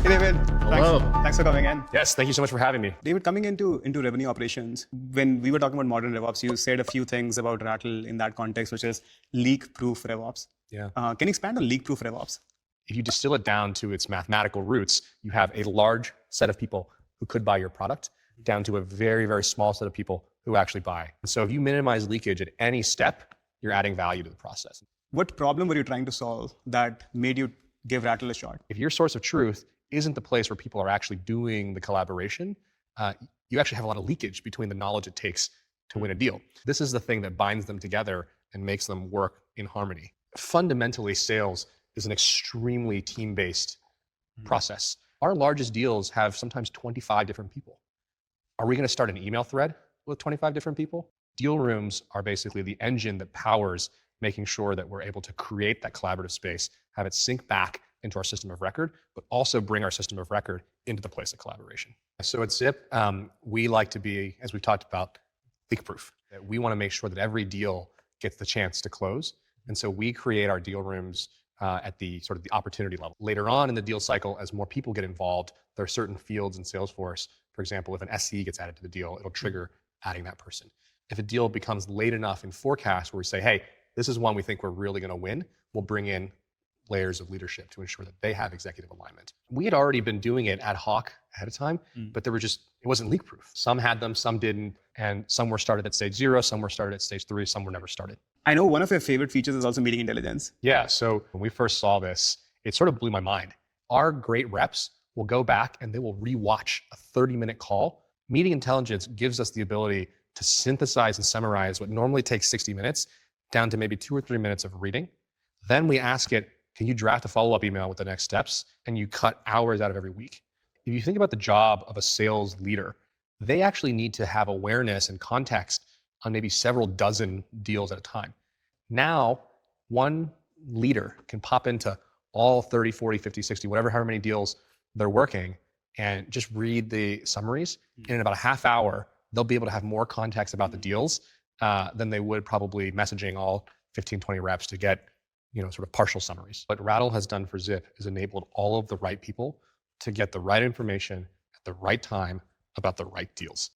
Hey, David. Hello. Thanks for coming in. Yes, thank you so much for having me. David, coming into revenue operations, when we were talking about modern RevOps, you said a few things about Rattle in that context, which is leak-proof RevOps. Yeah. Can you expand on leak-proof RevOps? If you distill it down to its mathematical roots, you have a large set of people who could buy your product down to a very, very small set of people who actually buy. And so if you minimize leakage at any step, you're adding value to the process. What problem were you trying to solve that made you give Rattle a shot? If your source of truth isn't the place where people are actually doing the collaboration, you actually have a lot of leakage between the knowledge it takes to win a deal. This is the thing that binds them together and makes them work in harmony. Fundamentally, sales is an extremely team-based process. Our largest deals have sometimes 25 different people. Are we going to start an email thread with 25 different people? Deal rooms are basically the engine that powers making sure that we're able to create that collaborative space, have it sync back into our system of record, but also bring our system of record into the place of collaboration. So at Zip, we like to be, as we've talked about, leak-proof. We want to make sure that every deal gets the chance to close. And so we create our deal rooms at the sort of the opportunity level. Later on in the deal cycle, as more people get involved, there are certain fields in Salesforce. For example, if an SE gets added to the deal, it'll trigger adding that person. If a deal becomes late enough in forecast where we say, hey, this is one we think we're really going to win, we'll bring in layers of leadership to ensure that they have executive alignment. We had already been doing it ad hoc ahead of time, but it wasn't leak proof. Some had them, some didn't, and some were started at stage 0, some were started at stage 3, some were never started. I know one of your favorite features is also meeting intelligence. Yeah, so when we first saw this, it sort of blew my mind. Our great reps will go back and they will rewatch a 30-minute call. Meeting intelligence gives us the ability to synthesize and summarize what normally takes 60 minutes down to maybe 2 or 3 minutes of reading. Then we ask it, can you draft a follow-up email with the next steps? And you cut hours out of every week. If you think about the job of a sales leader, they actually need to have awareness and context on maybe several dozen deals at a time. Now, one leader can pop into all 30, 40, 50, 60, however many deals they're working and just read the summaries. And in about a half hour, they'll be able to have more context about the deals than they would probably messaging all 15, 20 reps to get sort of partial summaries. What Rattle has done for Zip is enabled all of the right people to get the right information at the right time about the right deals.